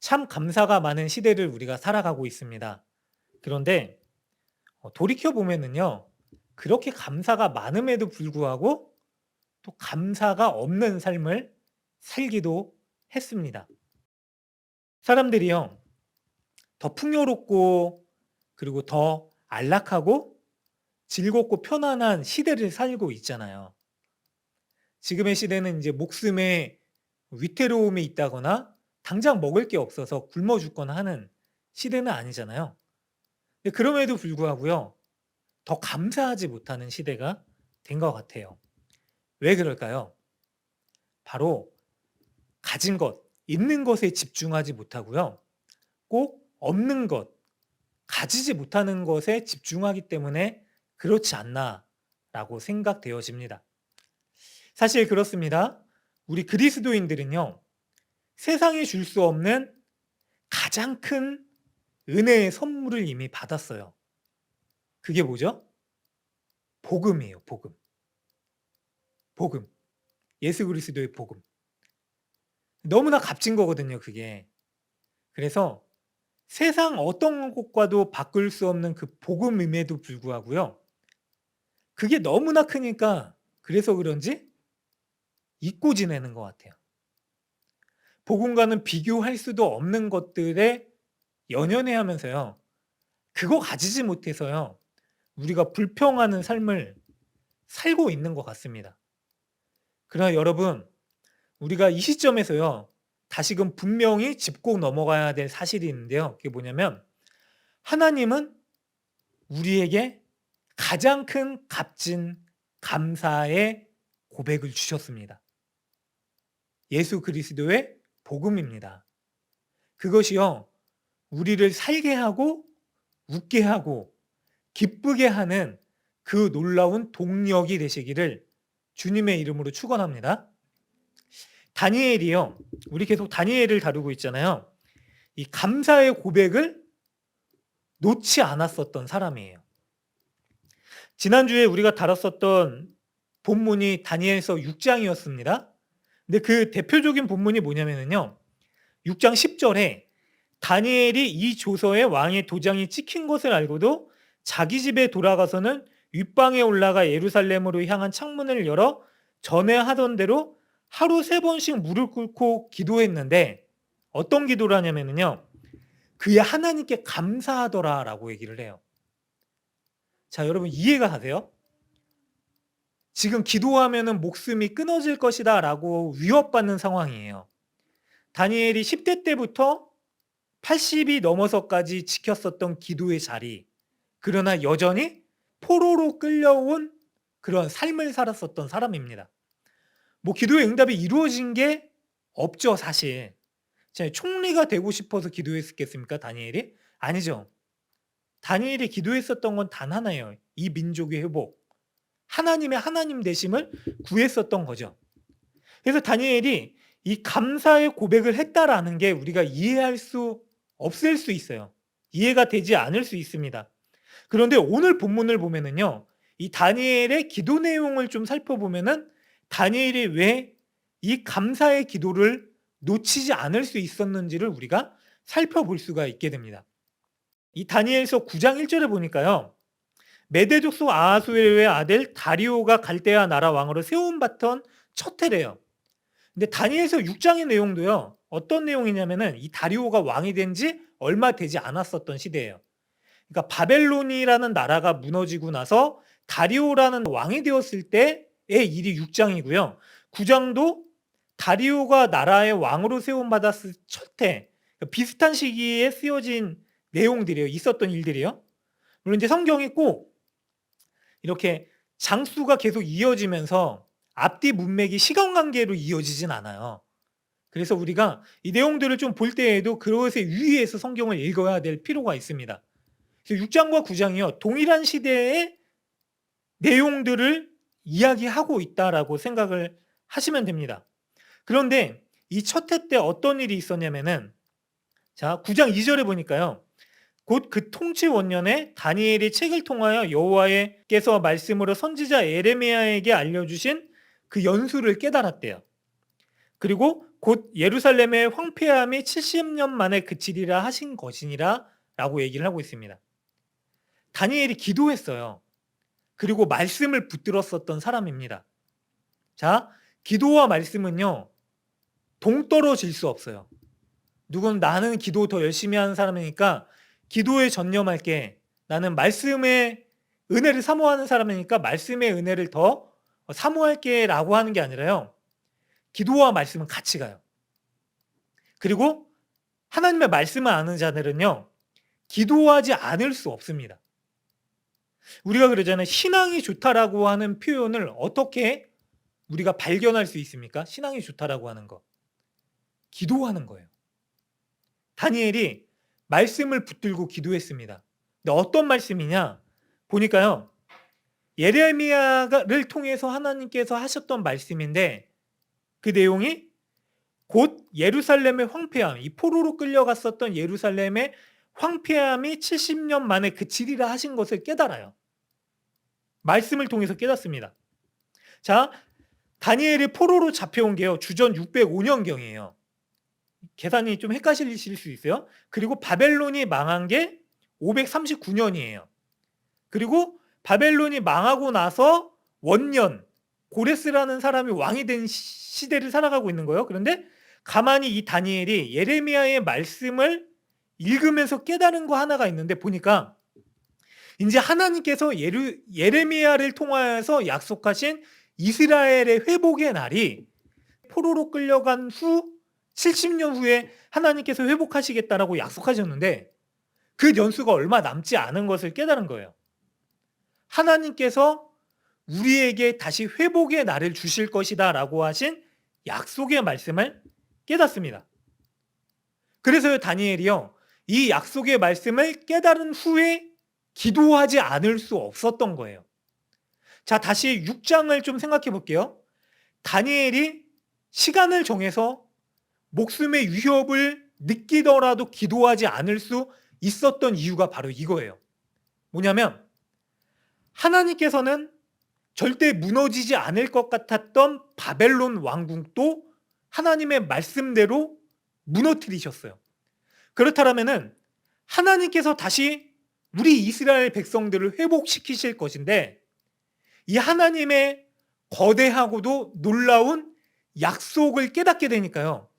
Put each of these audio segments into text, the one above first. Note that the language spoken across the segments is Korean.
참 감사가 많은 시대를 우리가 살아가고 있습니다. 그런데 돌이켜 보면은요. 그렇게 감사가 많음에도 불구하고 또 감사가 없는 삶을 살기도 했습니다. 사람들이요. 더 풍요롭고 그리고 더 안락하고 즐겁고 편안한 시대를 살고 있잖아요. 지금의 시대는 이제 목숨에 위태로움이 있다거나 당장 먹을 게 없어서 굶어 죽거나 하는 시대는 아니잖아요. 근데 그럼에도 불구하고요. 더 감사하지 못하는 시대가 된 것 같아요. 왜 그럴까요? 바로 가진 것, 있는 것에 집중하지 못하고요. 꼭 없는 것, 가지지 못하는 것에 집중하기 때문에 그렇지 않나라고 생각되어집니다. 사실 그렇습니다. 우리 그리스도인들은요. 세상이 줄 수 없는 가장 큰 은혜의 선물을 이미 받았어요. 그게 뭐죠? 복음이에요, 복음. 복음. 예수 그리스도의 복음. 너무나 값진 거거든요, 그게. 그래서 세상 어떤 것과도 바꿀 수 없는 그 복음임에도 불구하고요. 그게 너무나 크니까 그래서 그런지 잊고 지내는 것 같아요. 복음과는 비교할 수도 없는 것들에 연연해 하면서요. 그거 가지지 못해서요. 우리가 불평하는 삶을 살고 있는 것 같습니다. 그러나 여러분, 우리가 이 시점에서요. 다시금 분명히 짚고 넘어가야 될 사실이 있는데요. 그게 뭐냐면 하나님은 우리에게 가장 큰 값진 감사의 고백을 주셨습니다. 예수 그리스도의 복음입니다. 그것이요. 우리를 살게 하고 웃게 하고 기쁘게 하는 그 놀라운 동력이 되시기를 주님의 이름으로 축원합니다. 다니엘이요. 우리 계속 다니엘을 다루고 있잖아요. 이 감사의 고백을 놓지 않았었던 사람이에요. 지난주에 우리가 다뤘었던 본문이 다니엘서 6장이었습니다. 근데 그 대표적인 본문이 뭐냐면요. 6장 10절에 다니엘이 이 조서에 왕의 도장이 찍힌 것을 알고도 자기 집에 돌아가서는 윗방에 올라가 예루살렘으로 향한 창문을 열어 전에 하던 대로 하루 3번씩 무릎 꿇고 기도했는데 어떤 기도를 하냐면요. 그의 하나님께 감사하더라라고 얘기를 해요. 자, 여러분 이해가 가세요? 지금 기도하면은 목숨이 끊어질 것이다라고 위협받는 상황이에요. 다니엘이 10대 때부터 80이 넘어서까지 지켰었던 기도의 자리. 그러나 여전히 포로로 끌려온 그런 삶을 살았었던 사람입니다. 뭐 기도의 응답이 이루어진 게 없죠, 사실. 총리가 되고 싶어서 기도했겠습니까, 다니엘이? 아니죠. 다니엘이 기도했었던 건 단 하나예요. 이 민족의 회복. 하나님의 하나님 되심을 구했었던 거죠. 그래서 다니엘이 이 감사의 고백을 했다라는 게 우리가 이해할 수 없을 수 있어요. 이해가 되지 않을 수 있습니다. 그런데 오늘 본문을 보면은요. 이 다니엘의 기도 내용을 좀 살펴보면은 다니엘이 왜 이 감사의 기도를 놓치지 않을 수 있었는지를 우리가 살펴볼 수가 있게 됩니다. 이 다니엘서 9장 1절에 보니까요. 메대 족속 아하수에로의 아들 다리오가 갈대아 나라 왕으로 세움받던 첫 해래요. 근데 다니엘서 6장의 내용도요. 어떤 내용이냐면은 이 다리오가 왕이 된 지 얼마 되지 않았었던 시대예요. 그러니까 바벨론이라는 나라가 무너지고 나서 다리오라는 왕이 되었을 때의 일이 6장이고요. 9장도 다리오가 나라의 왕으로 세움받았을 첫 해, 그러니까 비슷한 시기에 쓰여진 내용들이에요. 있었던 일들이요. 물론 이제 성경이 꼭 이렇게 장수가 계속 이어지면서 앞뒤 문맥이 시간관계로 이어지진 않아요. 그래서 우리가 이 내용들을 좀 볼 때에도 그것에 유의해서 성경을 읽어야 될 필요가 있습니다. 6장과 9장이요. 동일한 시대의 내용들을 이야기하고 있다라고 생각을 하시면 됩니다. 그런데 이 첫 해 때 어떤 일이 있었냐면은 자, 9장 2절에 보니까요. 곧 그 통치 원년에 다니엘이 책을 통하여 여호와께서 말씀으로 선지자 에레미야에게 알려주신 그 연수를 깨달았대요. 그리고 곧 예루살렘의 황폐함이 70년 만에 그치리라 하신 것이니라 라고 얘기를 하고 있습니다. 다니엘이 기도했어요. 그리고 말씀을 붙들었었던 사람입니다. 자, 기도와 말씀은요, 동떨어질 수 없어요. 누군 나는 기도 더 열심히 하는 사람이니까 기도에 전념할게. 나는 말씀의 은혜를 사모하는 사람이니까 말씀의 은혜를 더 사모할게 라고 하는 게 아니라요. 기도와 말씀은 같이 가요. 그리고 하나님의 말씀을 아는 자들은요, 기도하지 않을 수 없습니다. 우리가 그러잖아요. 신앙이 좋다라고 하는 표현을 어떻게 우리가 발견할 수 있습니까? 신앙이 좋다라고 하는 거. 기도하는 거예요. 다니엘이 말씀을 붙들고 기도했습니다. 근데 어떤 말씀이냐? 보니까요. 예레미야를 통해서 하나님께서 하셨던 말씀인데 그 내용이 곧 예루살렘의 황폐함, 이 포로로 끌려갔었던 예루살렘의 황폐함이 70년 만에 그치리라 하신 것을 깨달아요. 말씀을 통해서 깨닫습니다. 자, 다니엘이 포로로 잡혀온 게요. 주전 605년경이에요. 계산이 좀 헷갈리실 수 있어요. 그리고 바벨론이 망한 게 539년이에요. 그리고 바벨론이 망하고 나서 원년 고레스라는 사람이 왕이 된 시대를 살아가고 있는 거예요. 그런데 가만히 이 다니엘이 예레미야의 말씀을 읽으면서 깨달은 거 하나가 있는데 보니까 이제 하나님께서 예레미야를 통하여서 약속하신 이스라엘의 회복의 날이 포로로 끌려간 후 70년 후에 하나님께서 회복하시겠다라고 약속하셨는데 그 연수가 얼마 남지 않은 것을 깨달은 거예요. 하나님께서 우리에게 다시 회복의 날을 주실 것이다 라고 하신 약속의 말씀을 깨닫습니다. 그래서 다니엘이요, 이 약속의 말씀을 깨달은 후에 기도하지 않을 수 없었던 거예요. 자, 다시 6장을 좀 생각해 볼게요. 다니엘이 시간을 정해서 목숨의 위협을 느끼더라도 기도하지 않을 수 있었던 이유가 바로 이거예요. 뭐냐면 하나님께서는 절대 무너지지 않을 것 같았던 바벨론 왕국도 하나님의 말씀대로 무너뜨리셨어요. 그렇다면은 하나님께서 다시 우리 이스라엘 백성들을 회복시키실 것인데 이 하나님의 거대하고도 놀라운 약속을 깨닫게 되니까요.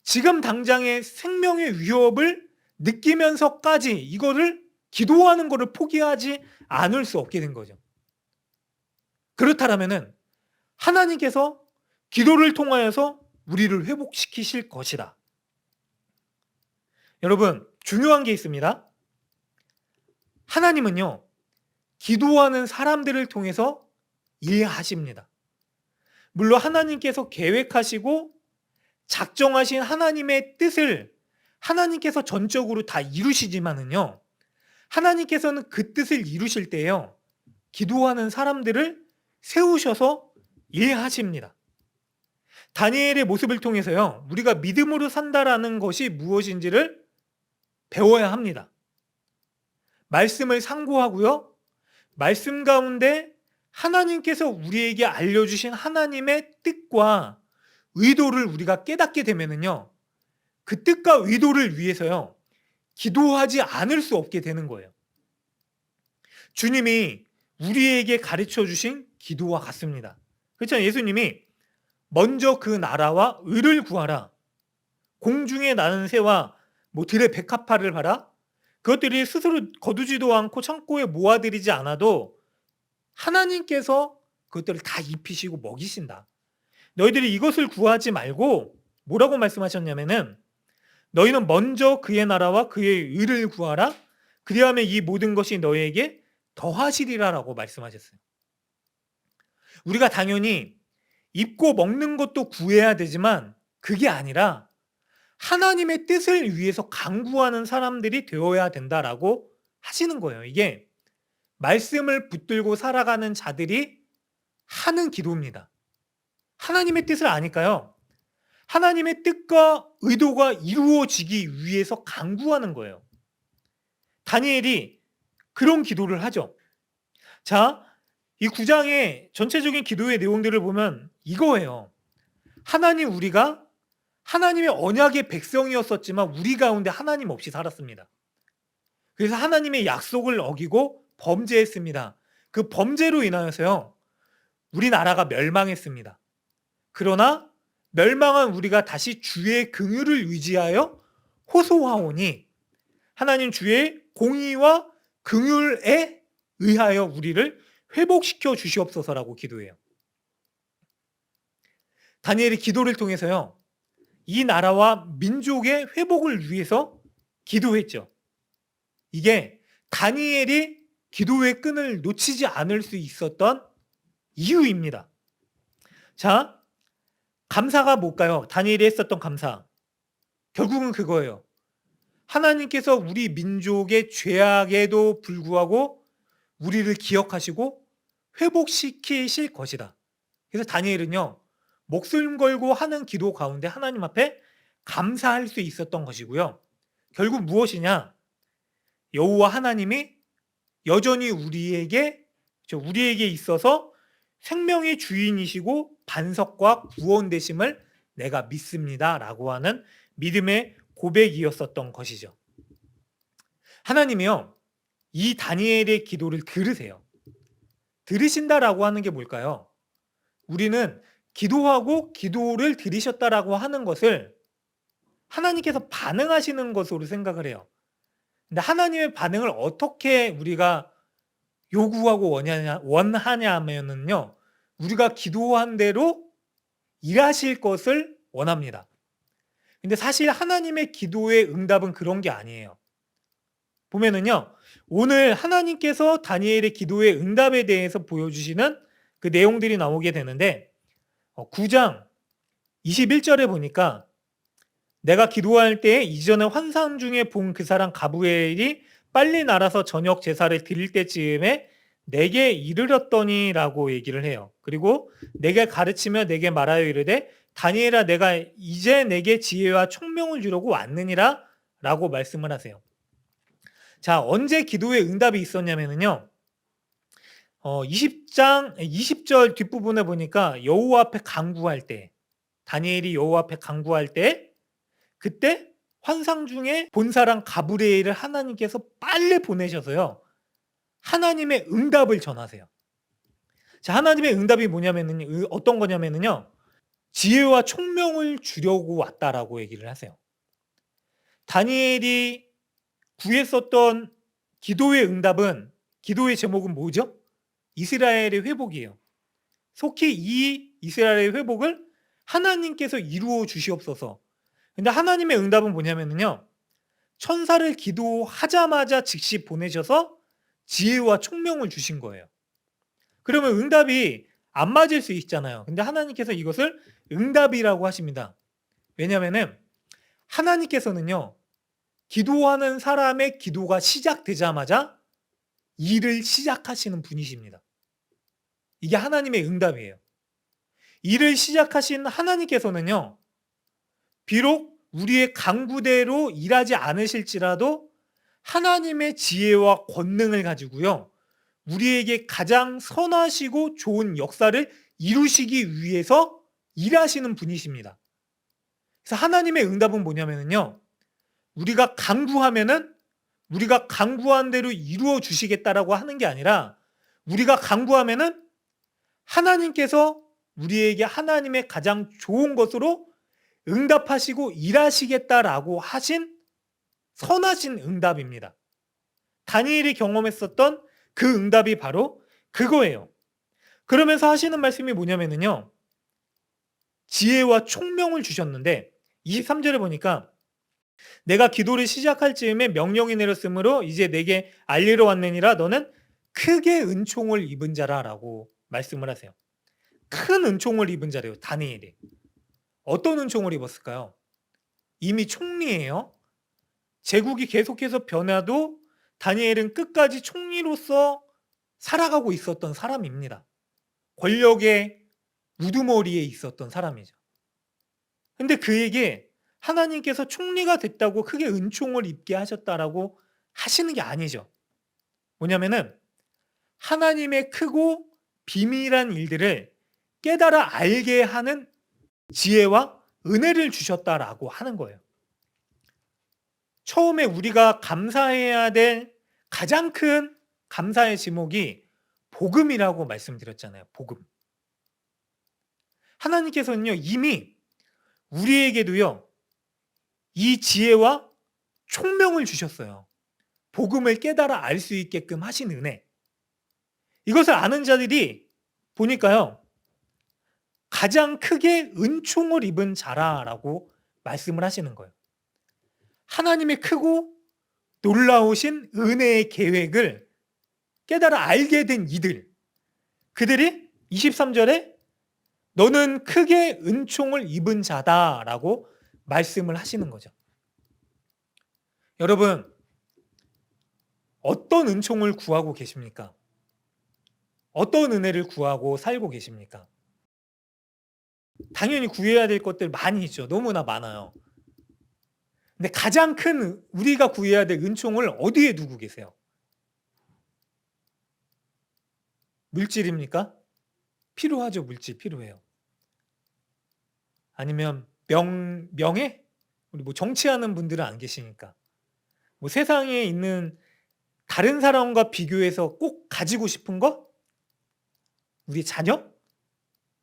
지금 당장의 생명의 위협을 느끼면서까지 이거를 기도하는 것을 포기하지 않을 수 없게 된 거죠. 그렇다면은 하나님께서 기도를 통하여서 우리를 회복시키실 것이다. 여러분, 중요한 게 있습니다. 하나님은요, 기도하는 사람들을 통해서 일하십니다. 물론 하나님께서 계획하시고 작정하신 하나님의 뜻을 하나님께서 전적으로 다 이루시지만은요, 하나님께서는 그 뜻을 이루실 때요, 기도하는 사람들을 세우셔서 일하십니다. 다니엘의 모습을 통해서요, 우리가 믿음으로 산다라는 것이 무엇인지를 배워야 합니다. 말씀을 상고하고요, 말씀 가운데 하나님께서 우리에게 알려주신 하나님의 뜻과 의도를 우리가 깨닫게 되면은요, 그 뜻과 의도를 위해서요, 기도하지 않을 수 없게 되는 거예요. 주님이 우리에게 가르쳐 주신 기도와 같습니다. 그렇잖아요. 예수님이 먼저 그 나라와 의를 구하라. 공중에 나는 새와 들의 백합화를 봐라. 그것들이 스스로 거두지도 않고 창고에 모아들이지 않아도 하나님께서 그것들을 다 입히시고 먹이신다. 너희들이 이것을 구하지 말고 뭐라고 말씀하셨냐면은 너희는 먼저 그의 나라와 그의 의를 구하라. 그리하면 이 모든 것이 너희에게 더하시리라라고 말씀하셨어요. 우리가 당연히 입고 먹는 것도 구해야 되지만 그게 아니라 하나님의 뜻을 위해서 간구하는 사람들이 되어야 된다라고 하시는 거예요. 이게 말씀을 붙들고 살아가는 자들이 하는 기도입니다. 하나님의 뜻을 아니까요, 하나님의 뜻과 의도가 이루어지기 위해서 간구하는 거예요. 다니엘이 그런 기도를 하죠. 자, 이 9장의 전체적인 기도의 내용들을 보면 이거예요. 하나님, 우리가 하나님의 언약의 백성이었었지만 우리 가운데 하나님 없이 살았습니다. 그래서 하나님의 약속을 어기고 범죄했습니다. 그 범죄로 인하여서요, 우리나라가 멸망했습니다. 그러나 멸망한 우리가 다시 주의 긍휼을 의지하여 호소하오니 하나님 주의 공의와 긍휼에 의하여 우리를 회복시켜 주시옵소서라고 기도해요. 다니엘이 기도를 통해서요, 이 나라와 민족의 회복을 위해서 기도했죠. 이게 다니엘이 기도의 끈을 놓치지 않을 수 있었던 이유입니다. 자, 감사가 뭘까요? 다니엘이 했었던 감사. 결국은 그거예요. 하나님께서 우리 민족의 죄악에도 불구하고 우리를 기억하시고 회복시키실 것이다. 그래서 다니엘은요, 목숨 걸고 하는 기도 가운데 하나님 앞에 감사할 수 있었던 것이고요. 결국 무엇이냐? 여호와 하나님이 여전히 우리에게 있어서 생명의 주인이시고 반석과 구원 되심을 내가 믿습니다라고 하는 믿음의 고백이었었던 것이죠. 하나님이요, 이 다니엘의 기도를 들으세요. 들으신다라고 하는 게 뭘까요? 우리는 기도하고 기도를 들으셨다라고 하는 것을 하나님께서 반응하시는 것으로 생각을 해요. 근데 하나님의 반응을 어떻게 우리가 요구하고 원하냐면요, 우리가 기도한 대로 일하실 것을 원합니다. 근데 사실 하나님의 기도의 응답은 그런 게 아니에요. 보면은요, 오늘 하나님께서 다니엘의 기도의 응답에 대해서 보여주시는 그 내용들이 나오게 되는데, 9장 21절에 보니까 내가 기도할 때 이전에 환상 중에 본 그 사람 가브리엘이 빨리 날아서 저녁 제사를 드릴 때쯤에 내게 이르렀더니라고 얘기를 해요. 그리고 내게 가르치며 내게 말하여 이르되 다니엘아, 내가 이제 내게 지혜와 총명을 주려고 왔느니라 라고 말씀을 하세요. 자, 언제 기도의 응답이 있었냐면요, 20장 20절 뒷부분에 보니까 여호와 앞에 간구할 때, 다니엘이 여호와 앞에 간구할 때, 그때 환상 중에 본 사람 가브리엘을 하나님께서 빨리 보내셔서요, 하나님의 응답을 전하세요. 자, 하나님의 응답이 뭐냐면은 어떤 거냐면은요, 지혜와 총명을 주려고 왔다라고 얘기를 하세요. 다니엘이 구했었던 기도의 응답은, 기도의 제목은 뭐죠? 이스라엘의 회복이에요. 속히 이 이스라엘의 회복을 하나님께서 이루어 주시옵소서. 근데 하나님의 응답은 뭐냐면요, 천사를 기도하자마자 즉시 보내셔서 지혜와 총명을 주신 거예요. 그러면 응답이 안 맞을 수 있잖아요. 근데 하나님께서 이것을 응답이라고 하십니다. 왜냐면은 하나님께서는요, 기도하는 사람의 기도가 시작되자마자 일을 시작하시는 분이십니다. 이게 하나님의 응답이에요. 일을 시작하신 하나님께서는요, 비록 우리의 간구대로 일하지 않으실지라도 하나님의 지혜와 권능을 가지고요, 우리에게 가장 선하시고 좋은 역사를 이루시기 위해서 일하시는 분이십니다. 그래서 하나님의 응답은 뭐냐면요, 우리가 간구하면은 우리가 간구한 대로 이루어 주시겠다라고 하는 게 아니라, 우리가 간구하면은 하나님께서 우리에게 하나님의 가장 좋은 것으로 응답하시고 일하시겠다라고 하신 선하신 응답입니다. 다니엘이 경험했었던 그 응답이 바로 그거예요. 그러면서 하시는 말씀이 뭐냐면요, 지혜와 총명을 주셨는데 23절에 보니까 내가 기도를 시작할 즈음에 명령이 내렸으므로 이제 내게 알리러 왔느니라, 너는 크게 은총을 입은 자라라고 말씀을 하세요. 큰 은총을 입은 자래요, 다니엘이. 어떤 은총을 입었을까요? 이미 총리예요. 제국이 계속해서 변화도 다니엘은 끝까지 총리로서 살아가고 있었던 사람입니다. 권력의 우두머리에 있었던 사람이죠. 근데 그에게 하나님께서 총리가 됐다고 크게 은총을 입게 하셨다라고 하시는 게 아니죠. 뭐냐면은 하나님의 크고 비밀한 일들을 깨달아 알게 하는 지혜와 은혜를 주셨다라고 하는 거예요. 처음에 우리가 감사해야 될 가장 큰 감사의 지목이 복음이라고 말씀드렸잖아요. 복음. 하나님께서는요, 이미 우리에게도요, 이 지혜와 총명을 주셨어요. 복음을 깨달아 알 수 있게끔 하신 은혜. 이것을 아는 자들이 보니까요, 가장 크게 은총을 입은 자라라고 말씀을 하시는 거예요. 하나님의 크고 놀라우신 은혜의 계획을 깨달아 알게 된 이들, 그들이 23절에 너는 크게 은총을 입은 자다라고 말씀을 하시는 거죠. 여러분, 어떤 은총을 구하고 계십니까? 어떤 은혜를 구하고 살고 계십니까? 당연히 구해야 될 것들 많이 있죠. 너무나 많아요. 근데 가장 큰 우리가 구해야 될 은총을 어디에 두고 계세요? 물질입니까? 필요하죠. 물질 필요해요. 아니면 명예? 우리 뭐 정치하는 분들은 안 계시니까. 뭐 세상에 있는 다른 사람과 비교해서 꼭 가지고 싶은 거? 우리 자녀?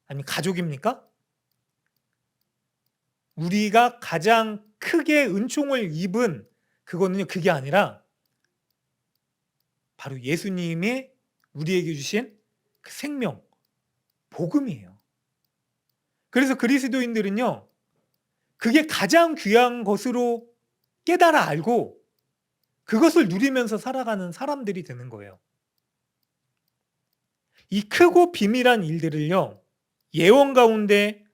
아니면 가족입니까? 우리가 가장 크게 은총을 입은 그거는요, 그게 아니라 바로 예수님이 우리에게 주신 그 생명, 복음이에요. 그래서 그리스도인들은요, 그게 가장 귀한 것으로 깨달아 알고 그것을 누리면서 살아가는 사람들이 되는 거예요. 이 크고 비밀한 일들을요, 예언 가운데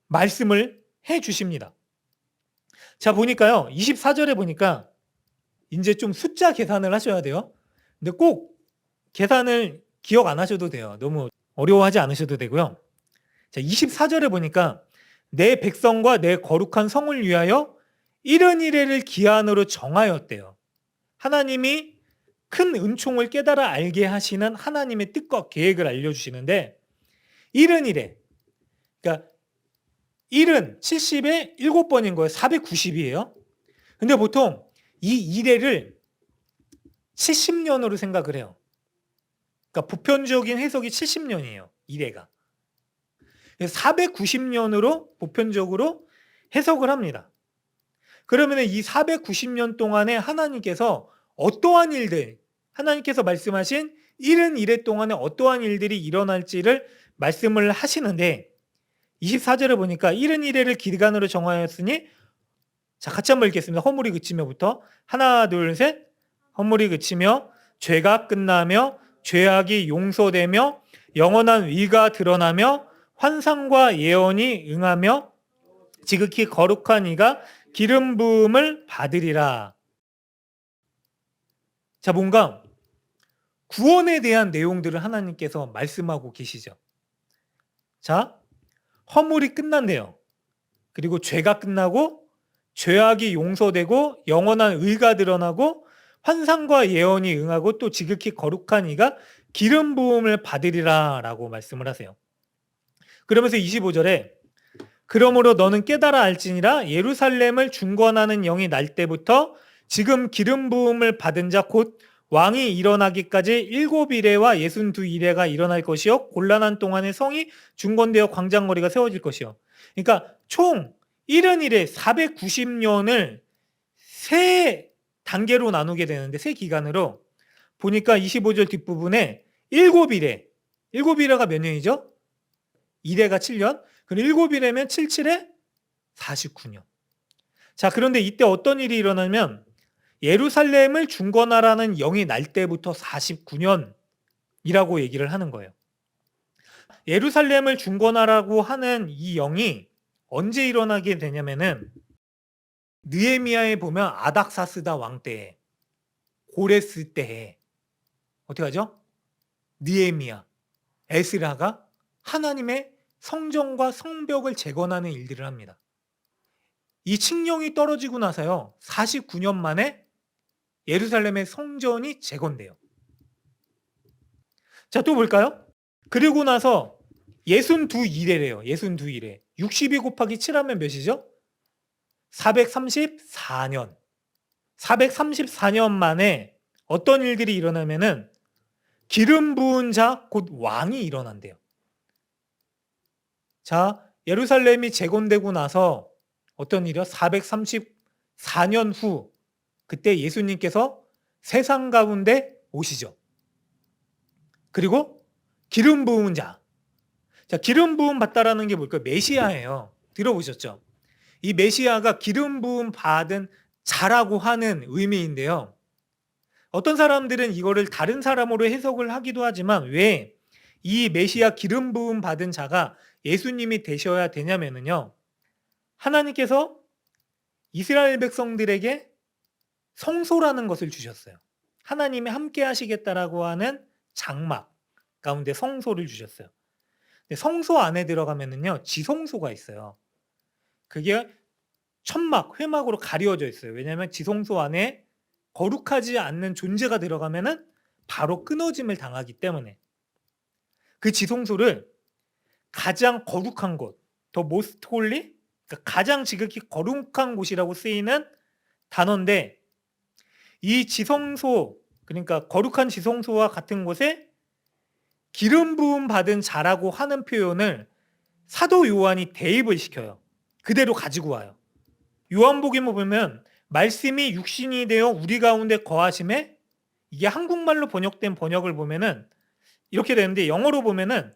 말씀을 해 주십니다. 자, 보니까요, 24절에 보니까 이제 좀 숫자 계산을 하셔야 돼요. 근데 꼭 계산을 기억 안 하셔도 돼요. 너무 어려워하지 않으셔도 되고요. 자, 24절에 보니까 내 백성과 내 거룩한 성을 위하여 이른 이래를 기한으로 정하였대요. 하나님이 큰 은총을 깨달아 알게 하시는 하나님의 뜻과 계획을 알려주시는데, 이른 이래, 그러니까 1은 70에 7번인 거예요. 490이에요. 근데 보통 이 이래를 70년으로 생각을 해요. 그러니까 보편적인 해석이 70년이에요. 이래가. 490년으로 보편적으로 해석을 합니다. 그러면 이 490년 동안에 하나님께서 어떠한 일들, 하나님께서 말씀하신 71회 동안에 어떠한 일들이 일어날지를 말씀을 하시는데, 24절을 보니까 71회를 기간으로 정하였으니, 자, 같이 한번 읽겠습니다. 허물이 그치며부터 하나 둘 셋. 허물이 그치며 죄가 끝나며 죄악이 용서되며 영원한 위가 드러나며 환상과 예언이 응하며 지극히 거룩한 이가 기름 부음을 받으리라. 자, 뭔가 구원에 대한 내용들을 하나님께서 말씀하고 계시죠. 자, 허물이 끝난대요. 그리고 죄가 끝나고 죄악이 용서되고 영원한 의가 드러나고 환상과 예언이 응하고 또 지극히 거룩한 이가 기름 부음을 받으리라 라고 말씀을 하세요. 그러면서 25절에 그러므로 너는 깨달아 알지니라 예루살렘을 중건하는 영이 날 때부터 지금 기름 부음을 받은 자 곧 왕이 일어나기까지 7이레와 62이레가 일어날 것이요 곤란한 동안에 성이 중건되어 광장거리가 세워질 것이요. 그러니까 총 71에 490년을 세 단계로 나누게 되는데, 세 기간으로 보니까 25절 뒷부분에 7이레, 7이레가 몇 년이죠? 2레가 7년. 그럼 7이레면 77에 49년. 자, 그런데 이때 어떤 일이 일어나면 예루살렘을 중건하라는 영이 날 때부터 49년이라고 얘기를 하는 거예요. 예루살렘을 중건하라고 하는 이 영이 언제 일어나게 되냐면은 느헤미야에 보면 아닥사스다 왕 때에, 고레스 때에 어떻게 하죠? 느헤미야, 에스라가 하나님의 성전과 성벽을 재건하는 일들을 합니다. 이 칙령이 떨어지고 나서요 49년 만에 예루살렘의 성전이 재건돼요. 자, 또 볼까요? 그리고 나서 62이래래요. 62이래. 62 곱하기 7 하면 몇이죠? 434년. 434년 만에 어떤 일들이 일어나면은 기름 부은 자 곧 왕이 일어난대요. 자, 예루살렘이 재건되고 나서 어떤 일이요? 434년 후 그때 예수님께서 세상 가운데 오시죠. 그리고 기름 부은 자. 자, 기름 부음 받다라는 게 뭘까요? 메시아예요. 들어보셨죠? 이 메시아가 기름 부음 받은 자라고 하는 의미인데요. 어떤 사람들은 이거를 다른 사람으로 해석을 하기도 하지만 왜 이 메시아 기름 부음 받은 자가 예수님이 되셔야 되냐면요. 하나님께서 이스라엘 백성들에게 성소라는 것을 주셨어요. 하나님이 함께 하시겠다라고 하는 장막 가운데 성소를 주셨어요. 근데 성소 안에 들어가면은요, 지성소가 있어요. 그게 천막, 회막으로 가려져 있어요. 왜냐하면 지성소 안에 거룩하지 않는 존재가 들어가면은 바로 끊어짐을 당하기 때문에. 그 지성소를 가장 거룩한 곳, 더 most holy, 그러니까 가장 지극히 거룩한 곳이라고 쓰이는 단어인데, 이 지성소, 그러니까 거룩한 지성소와 같은 곳에 기름 부음 받은 자라고 하는 표현을 사도 요한이 대입을 시켜요. 그대로 가지고 와요. 요한복음을 보면 말씀이 육신이 되어 우리 가운데 거하심에, 이게 한국말로 번역된 번역을 보면은 이렇게 되는데, 영어로 보면은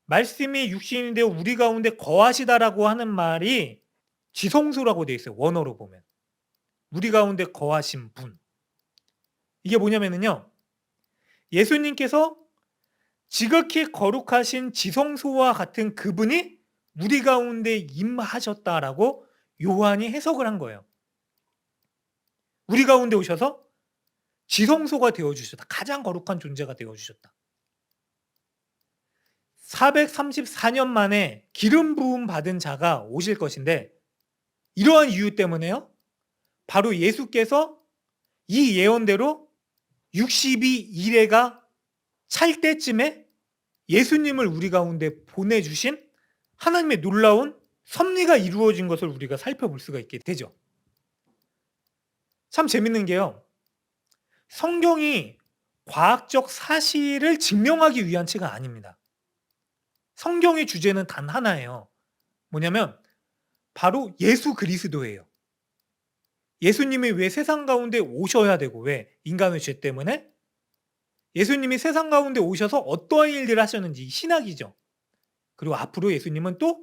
말씀이 육신이 되어 우리 가운데 거하시다라고 하는 말이 지성소라고 되어 있어요. 원어로 보면 우리 가운데 거하신 분. 이게 뭐냐면은요, 예수님께서 지극히 거룩하신 지성소와 같은 그분이 우리 가운데 임하셨다라고 요한이 해석을 한 거예요. 우리 가운데 오셔서 지성소가 되어주셨다. 가장 거룩한 존재가 되어주셨다. 434년 만에 기름 부음 받은 자가 오실 것인데, 이러한 이유 때문에요, 바로 예수께서 이 예언대로 62일회가 찰 때쯤에 예수님을 우리 가운데 보내주신 하나님의 놀라운 섭리가 이루어진 것을 우리가 살펴볼 수가 있게 되죠. 참 재밌는 게요, 성경이 과학적 사실을 증명하기 위한 책은 아닙니다. 성경의 주제는 단 하나예요. 뭐냐면 바로 예수 그리스도예요. 예수님이 왜 세상 가운데 오셔야 되고, 왜 인간의 죄 때문에 예수님이 세상 가운데 오셔서 어떠한 일들을 하셨는지 신학이죠. 그리고 앞으로 예수님은 또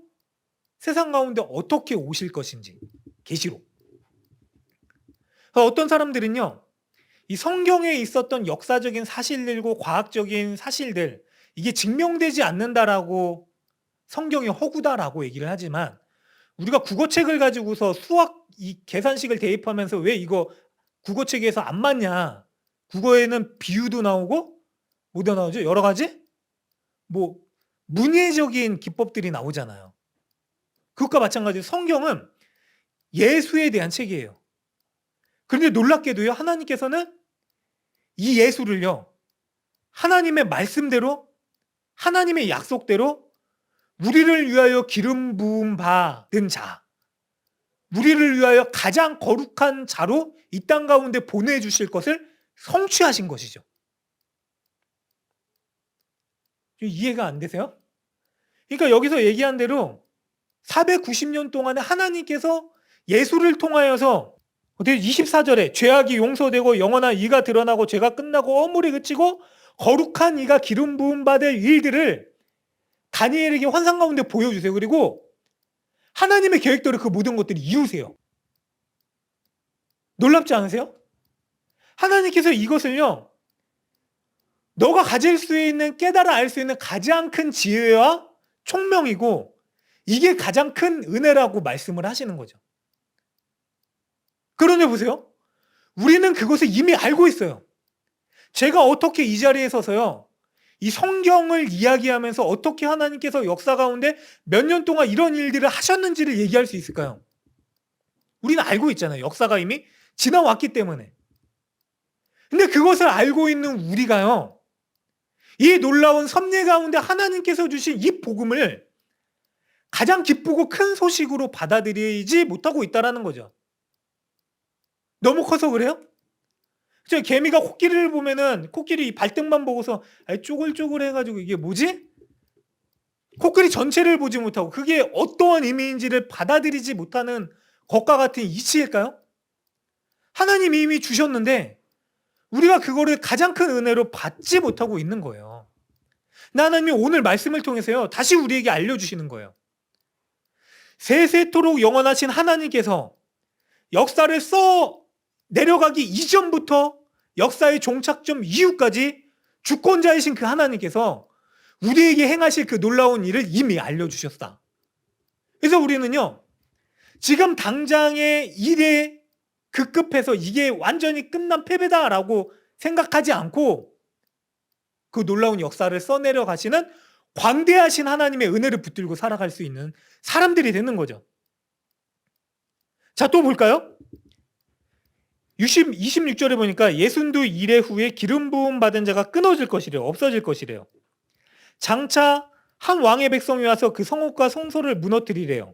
세상 가운데 어떻게 오실 것인지 계시록. 어떤 사람들은요, 이 성경에 있었던 역사적인 사실들과 과학적인 사실들, 이게 증명되지 않는다라고 성경이 허구다라고 얘기를 하지만, 우리가 국어책을 가지고서 수학 이 계산식을 대입하면서 왜 이거 국어책에서 안 맞냐, 국어에는 비유도 나오고 뭐도 나오죠, 여러 가지 뭐 문예적인 기법들이 나오잖아요. 그것과 마찬가지로 성경은 예수에 대한 책이에요. 그런데 놀랍게도요, 하나님께서는 이 예수를요, 하나님의 말씀대로, 하나님의 약속대로 우리를 위하여 기름 부음 받은 자, 우리를 위하여 가장 거룩한 자로 이 땅 가운데 보내주실 것을 성취하신 것이죠. 이해가 안 되세요? 그러니까 여기서 얘기한 대로 490년 동안에 하나님께서 예수를 통하여서 24절에 죄악이 용서되고 영원한 이가 드러나고 죄가 끝나고 허물이 그치고 거룩한 이가 기름 부음 받을 일들을 다니엘에게 환상 가운데 보여주세요. 그리고 하나님의 계획대로 그 모든 것들을 이루세요. 놀랍지 않으세요? 하나님께서 이것을요, 너가 가질 수 있는, 깨달아 알 수 있는 가장 큰 지혜와 총명이고, 이게 가장 큰 은혜라고 말씀을 하시는 거죠. 그런데 보세요, 우리는 그것을 이미 알고 있어요. 제가 어떻게 이 자리에 서서요, 이 성경을 이야기하면서 어떻게 하나님께서 역사 가운데 몇 년 동안 이런 일들을 하셨는지를 얘기할 수 있을까요? 우리는 알고 있잖아요. 역사가 이미 지나왔기 때문에. 근데 그것을 알고 있는 우리가요, 이 놀라운 섭리 가운데 하나님께서 주신 이 복음을 가장 기쁘고 큰 소식으로 받아들이지 못하고 있다라는 거죠. 너무 커서 그래요? 저 개미가 코끼리를 보면은 코끼리 이 발등만 보고서 쪼글쪼글해가지고 이게 뭐지? 코끼리 전체를 보지 못하고 그게 어떠한 의미인지를 받아들이지 못하는 것과 같은 이치일까요? 하나님이 이미 주셨는데 우리가 그거를 가장 큰 은혜로 받지 못하고 있는 거예요. 하나님이 오늘 말씀을 통해서요 다시 우리에게 알려주시는 거예요. 세세토록 영원하신 하나님께서 역사를 써 내려가기 이전부터 역사의 종착점 이후까지 주권자이신 그 하나님께서 우리에게 행하실 그 놀라운 일을 이미 알려주셨다. 그래서 우리는요 지금 당장의 일에 급급해서 이게 완전히 끝난 패배다라고 생각하지 않고 그 놀라운 역사를 써내려 가시는 광대하신 하나님의 은혜를 붙들고 살아갈 수 있는 사람들이 되는 거죠. 자, 또 볼까요? 26절에 보니까 예순두 이래 후에 기름 부음 받은 자가 끊어질 것이래요. 없어질 것이래요. 장차 한 왕의 백성이 와서 그 성읍과 성소를 무너뜨리래요.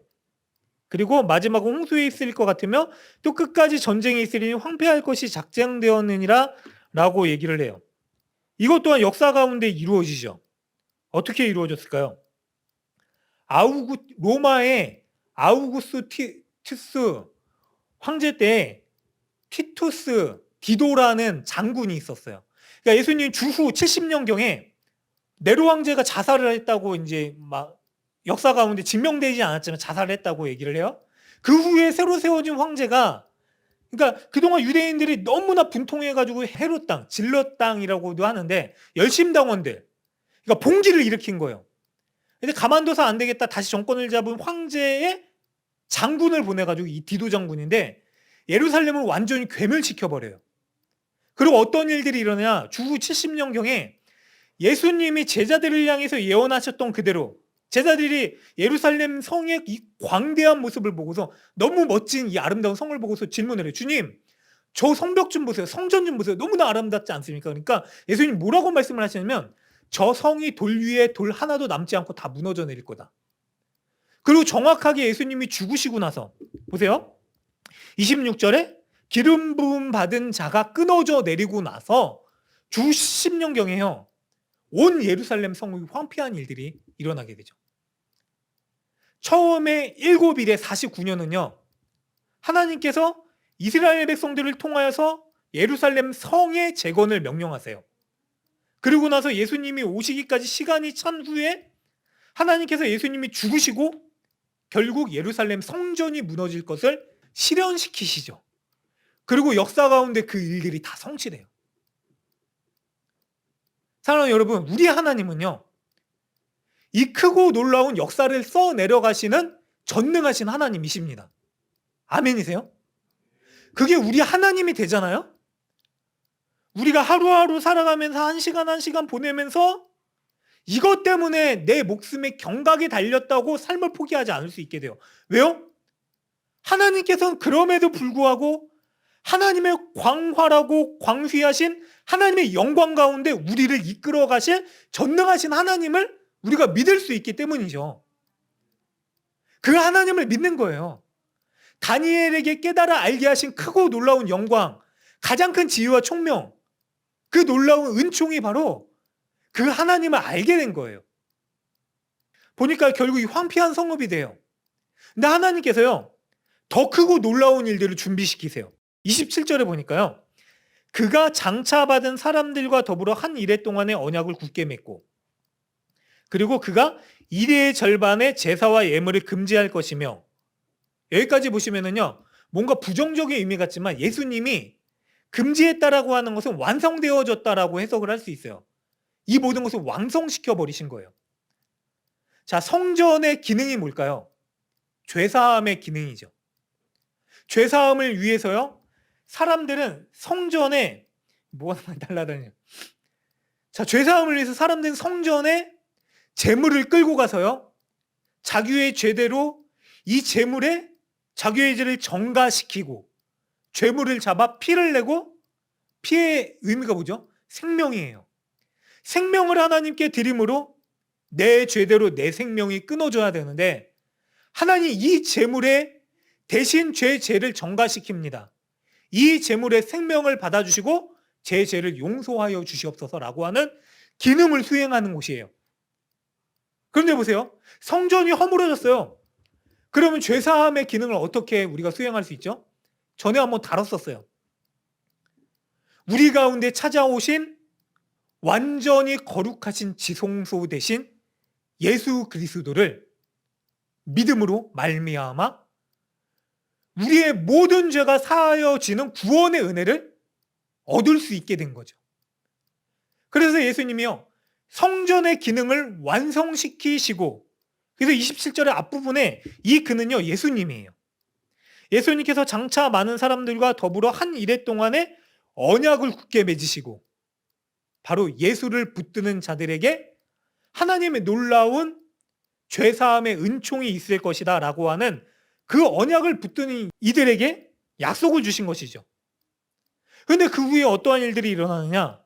그리고 마지막은 홍수에 있을 것 같으며 또 끝까지 전쟁이 있으리니 황폐할 것이 작정되었느니라 라고 얘기를 해요. 이것 또한 역사 가운데 이루어지죠. 어떻게 이루어졌을까요? 로마의 아우구스투스 황제 때 티투스 디도라는 장군이 있었어요. 그러니까 예수님 주후 70년경에 네로 황제가 자살을 했다고 이제 막 역사 가운데 증명되지 않았지만 자살을 했다고 얘기를 해요. 그 후에 새로 세워진 황제가 그러니까 그동안 유대인들이 너무나 분통해가지고 헤롯 땅, 질럿 땅이라고도 하는데 열심당원들, 그러니까 봉기를 일으킨 거예요. 근데 가만둬서 안 되겠다 다시 정권을 잡은 황제의 장군을 보내가지고 이 디도 장군인데 예루살렘을 완전히 괴멸시켜버려요. 그리고 어떤 일들이 일어나냐 주후 70년경에 예수님이 제자들을 향해서 예언하셨던 그대로 제자들이 예루살렘 성의 이 광대한 모습을 보고서 너무 멋진 이 아름다운 성을 보고서 질문을 해요. 주님, 저 성벽 좀 보세요. 성전 좀 보세요. 너무나 아름답지 않습니까? 그러니까 예수님 뭐라고 말씀을 하시냐면 저 성이 돌 위에 돌 하나도 남지 않고 다 무너져 내릴 거다. 그리고 정확하게 예수님이 죽으시고 나서 보세요. 26절에 기름 부음 받은 자가 끊어져 내리고 나서 주 10년경에요. 온 예루살렘 성이 황폐한 일들이 일어나게 되죠. 처음에 7일에 49년은요. 하나님께서 이스라엘 백성들을 통하여서 예루살렘 성의 재건을 명령하세요. 그리고 나서 예수님이 오시기까지 시간이 찬 후에 하나님께서 예수님이 죽으시고 결국 예루살렘 성전이 무너질 것을 실현시키시죠. 그리고 역사 가운데 그 일들이 다 성취돼요. 사랑하는 여러분, 우리 하나님은요. 이 크고 놀라운 역사를 써 내려가시는 전능하신 하나님이십니다. 아멘이세요? 그게 우리 하나님이 되잖아요? 우리가 하루하루 살아가면서 한 시간 보내면서 이것 때문에 내 목숨에 경각이 달렸다고 삶을 포기하지 않을 수 있게 돼요. 왜요? 하나님께서는 그럼에도 불구하고 하나님의 광활하고 광휘하신 하나님의 영광 가운데 우리를 이끌어 가실 전능하신 하나님을 우리가 믿을 수 있기 때문이죠. 그 하나님을 믿는 거예요. 다니엘에게 깨달아 알게 하신 크고 놀라운 영광, 가장 큰 지혜와 총명, 그 놀라운 은총이 바로 그 하나님을 알게 된 거예요. 보니까 결국 이 황폐한 성읍이 돼요. 근데 하나님께서요, 더 크고 놀라운 일들을 준비시키세요. 27절에 보니까요, 그가 장차받은 사람들과 더불어 한 이래 동안의 언약을 굳게 맺고 그리고 그가 이래의 절반의 제사와 예물을 금지할 것이며 여기까지 보시면은요 뭔가 부정적인 의미 같지만 예수님이 금지했다라고 하는 것은 완성되어졌다라고 해석을 할 수 있어요. 이 모든 것을 완성시켜 버리신 거예요. 자, 성전의 기능이 뭘까요? 죄사함의 기능이죠. 죄사함을 위해서요 사람들은 성전에 뭐가 날라다녀요. 자, 죄사함을 위해서 사람들은 성전에 재물을 끌고 가서요 자기의 죄대로 이 재물에 자기의 죄를 전가시키고 죄물을 잡아 피를 내고 피의 의미가 뭐죠? 생명이에요. 생명을 하나님께 드림으로 내 죄대로 내 생명이 끊어져야 되는데 하나님 이 제물에 대신 죄를 전가시킵니다. 이 제물의 생명을 받아주시고 제 죄를 용서하여 주시옵소서라고 하는 기능을 수행하는 곳이에요. 그런데 보세요. 성전이 허물어졌어요. 그러면 죄사함의 기능을 어떻게 우리가 수행할 수 있죠? 전에 한번 다뤘었어요. 우리 가운데 찾아오신 완전히 거룩하신 지성소 대신 예수 그리스도를 믿음으로 말미암아 우리의 모든 죄가 사하여지는 구원의 은혜를 얻을 수 있게 된 거죠. 그래서 예수님이요, 성전의 기능을 완성시키시고, 그래서 27절의 앞부분에 이 그는요 예수님이에요. 예수님께서 장차 많은 사람들과 더불어 한 이래 동안에 언약을 굳게 맺으시고 바로 예수를 붙드는 자들에게 하나님의 놀라운 죄사함의 은총이 있을 것이다 라고 하는 그 언약을 붙드는 이들에게 약속을 주신 것이죠. 그런데 그 후에 어떠한 일들이 일어나느냐?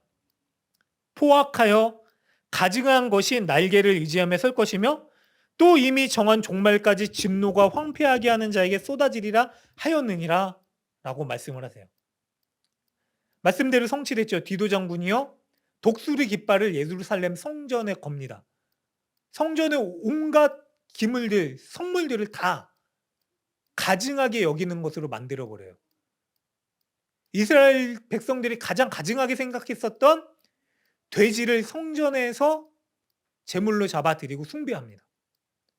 포악하여 가증한 것이 날개를 의지하며 설 것이며 또 이미 정한 종말까지 진노가 황폐하게 하는 자에게 쏟아지리라 하였느니라 라고 말씀을 하세요. 말씀대로 성취됐죠. 디도 장군이요 독수리 깃발을 예루살렘 성전에 겁니다. 성전의 온갖 기물들, 성물들을 다 가증하게 여기는 것으로 만들어버려요. 이스라엘 백성들이 가장 가증하게 생각했었던 돼지를 성전에서 제물로 잡아드리고 숭배합니다.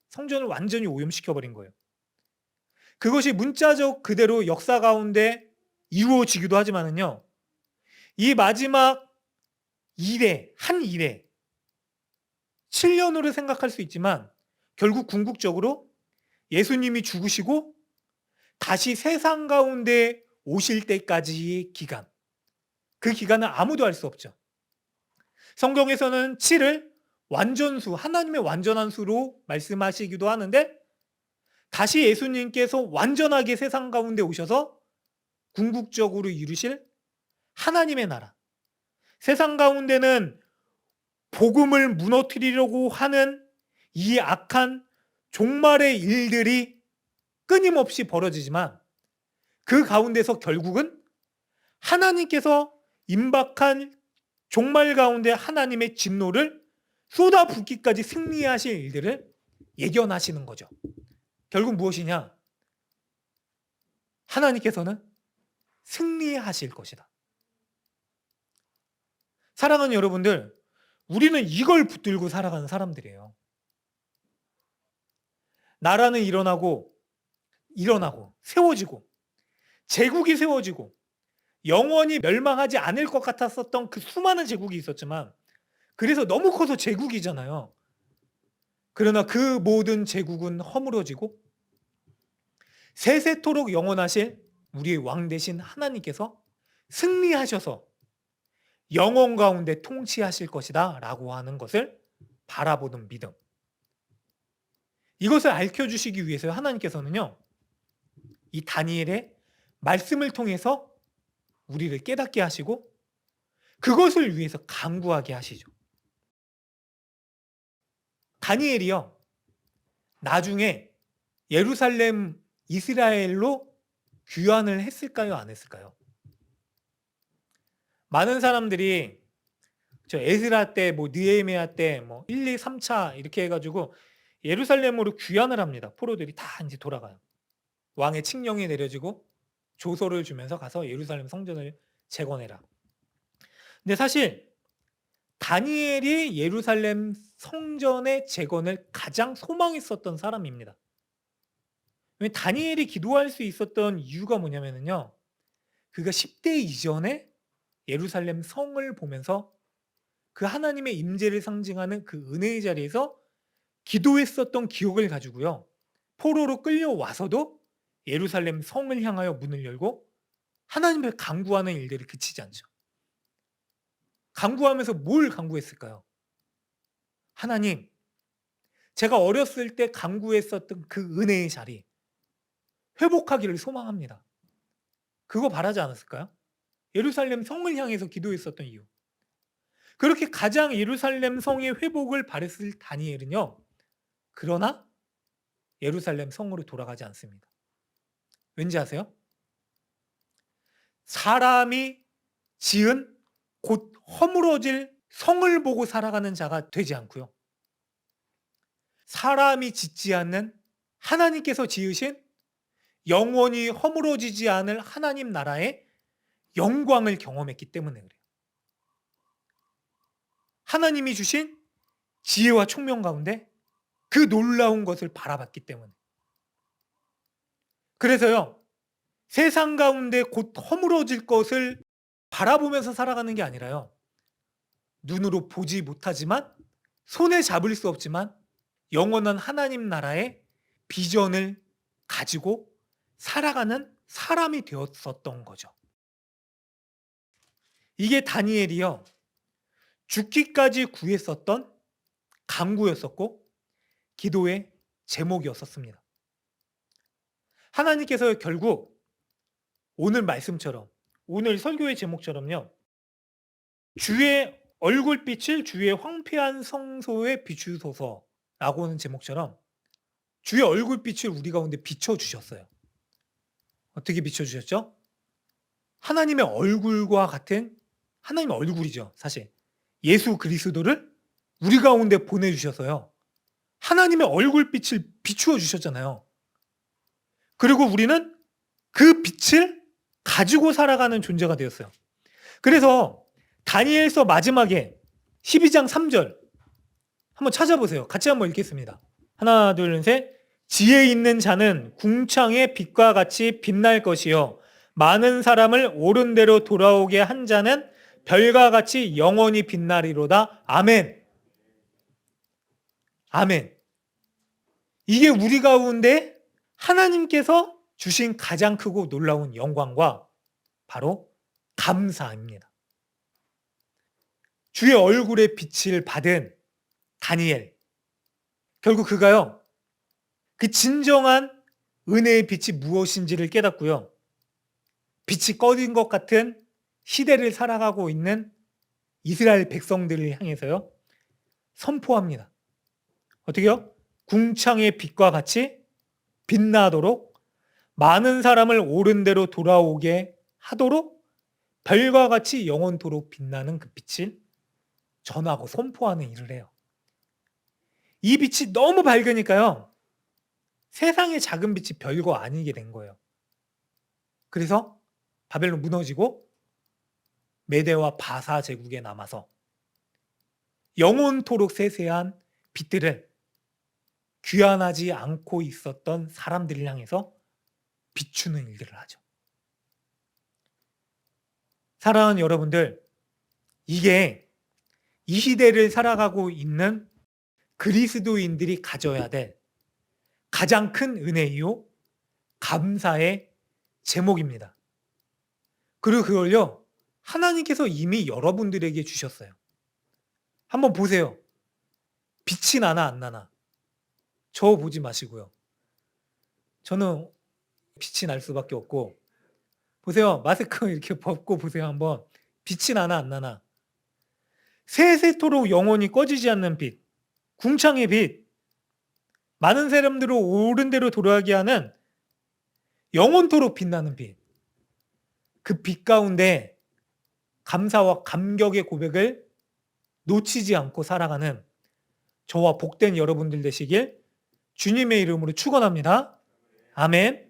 성전을 완전히 오염시켜버린 거예요. 그것이 문자적 그대로 역사 가운데 이루어지기도 하지만은요, 이 마지막 한 일에 7년으로 생각할 수 있지만 결국 궁극적으로 예수님이 죽으시고 다시 세상 가운데 오실 때까지의 기간, 그 기간은 아무도 알 수 없죠. 성경에서는 7을 완전수, 하나님의 완전한 수로 말씀하시기도 하는데 다시 예수님께서 완전하게 세상 가운데 오셔서 궁극적으로 이루실 하나님의 나라, 세상 가운데는 복음을 무너뜨리려고 하는 이 악한 종말의 일들이 끊임없이 벌어지지만 그 가운데서 결국은 하나님께서 임박한 종말 가운데 하나님의 진노를 쏟아붓기까지 승리하실 일들을 예견하시는 거죠. 결국 무엇이냐? 하나님께서는 승리하실 것이다. 사랑하는 여러분들, 우리는 이걸 붙들고 살아가는 사람들이에요. 나라는 일어나고 세워지고 제국이 세워지고 영원히 멸망하지 않을 것 같았었던 그 수많은 제국이 있었지만 그래서 너무 커서 제국이잖아요. 그러나 그 모든 제국은 허물어지고 세세토록 영원하실 우리의 왕 되신 하나님께서 승리하셔서 영원 가운데 통치하실 것이다 라고 하는 것을 바라보는 믿음, 이것을 알려주시기 위해서 하나님께서는요 이 다니엘의 말씀을 통해서 우리를 깨닫게 하시고 그것을 위해서 간구하게 하시죠. 다니엘이요 나중에 예루살렘 이스라엘로 귀환을 했을까요, 안 했을까요? 많은 사람들이 저 에스라 때, 느헤미야 때, 1, 2, 3차 이렇게 해가지고 예루살렘으로 귀환을 합니다. 포로들이 다 이제 돌아가요. 왕의 칙령이 내려지고 조서를 주면서 가서 예루살렘 성전을 재건해라. 근데 사실 다니엘이 예루살렘 성전의 재건을 가장 소망했었던 사람입니다. 왜냐면 다니엘이 기도할 수 있었던 이유가 뭐냐면요, 그가 10대 이전에 예루살렘 성을 보면서 그 하나님의 임재를 상징하는 그 은혜의 자리에서 기도했었던 기억을 가지고요, 포로로 끌려와서도 예루살렘 성을 향하여 문을 열고 하나님을 간구하는 일들이 그치지 않죠. 간구하면서 뭘 간구했을까요? 하나님, 제가 어렸을 때 간구했었던 그 은혜의 자리 회복하기를 소망합니다. 그거 바라지 않았을까요? 예루살렘 성을 향해서 기도했었던 이유. 그렇게 가장 예루살렘 성의 회복을 바랬을 다니엘은요, 그러나 예루살렘 성으로 돌아가지 않습니다. 왠지 아세요? 사람이 지은 곧 허물어질 성을 보고 살아가는 자가 되지 않고요. 사람이 짓지 않는 하나님께서 지으신 영원히 허물어지지 않을 하나님 나라의 영광을 경험했기 때문에 그래요. 하나님이 주신 지혜와 총명 가운데 그 놀라운 것을 바라봤기 때문에. 그래서요, 세상 가운데 곧 허물어질 것을 바라보면서 살아가는 게 아니라요, 눈으로 보지 못하지만 손에 잡을 수 없지만 영원한 하나님 나라의 비전을 가지고 살아가는 사람이 되었었던 거죠. 이게 다니엘이요, 죽기까지 구했었던 간구였었고 기도의 제목이었었습니다. 하나님께서 결국 오늘 말씀처럼, 오늘 설교의 제목처럼요, 주의 얼굴빛을 주의 황폐한 성소에 비추소서라고 하는 제목처럼 주의 얼굴빛을 우리 가운데 비춰주셨어요. 어떻게 비춰주셨죠? 하나님의 얼굴과 같은, 하나님의 얼굴이죠, 사실. 예수 그리스도를 우리 가운데 보내주셔서요, 하나님의 얼굴빛을 비추어 주셨잖아요. 그리고 우리는 그 빛을 가지고 살아가는 존재가 되었어요. 그래서 다니엘서 마지막에 12장 3절 한번 찾아보세요. 같이 한번 읽겠습니다. 하나, 둘, 셋. 지혜 있는 자는 궁창의 빛과 같이 빛날 것이요, 많은 사람을 옳은 대로 돌아오게 한 자는 별과 같이 영원히 빛나리로다. 아멘. 아멘. 이게 우리 가운데 하나님께서 주신 가장 크고 놀라운 영광과 바로 감사입니다. 주의 얼굴의 빛을 받은 다니엘, 결국 그가요, 그 진정한 은혜의 빛이 무엇인지를 깨닫고요, 빛이 꺼진 것 같은 시대를 살아가고 있는 이스라엘 백성들을 향해서요, 선포합니다. 어떻게요? 궁창의 빛과 같이 빛나도록, 많은 사람을 옳은 대로 돌아오게 하도록 별과 같이 영원토록 빛나는 그 빛을 전하고 선포하는 일을 해요. 이 빛이 너무 밝으니까요, 세상의 작은 빛이 별거 아니게 된 거예요. 그래서 바벨론 무너지고 메대와 바사 제국에 남아서 영원토록 세세한 빛들을 귀환하지 않고 있었던 사람들을 향해서 비추는 일들을 하죠. 사랑하는 여러분들, 이게 이 시대를 살아가고 있는 그리스도인들이 가져야 될 가장 큰 은혜이요, 감사의 제목입니다. 그리고 그걸요, 하나님께서 이미 여러분들에게 주셨어요. 한번 보세요. 빛이 나나 안 나나? 저 보지 마시고요. 저는 빛이 날 수밖에 없고, 보세요. 마스크 이렇게 벗고 보세요. 한번 빛이 나나 안 나나? 세세토록 영원히 꺼지지 않는 빛, 궁창의 빛, 많은 사람들을 옳은 대로 돌아가게 하는 영원토록 빛나는 빛, 그 빛 가운데 감사와 감격의 고백을 놓치지 않고 살아가는 저와 복된 여러분들 되시길 주님의 이름으로 축원합니다. 아멘.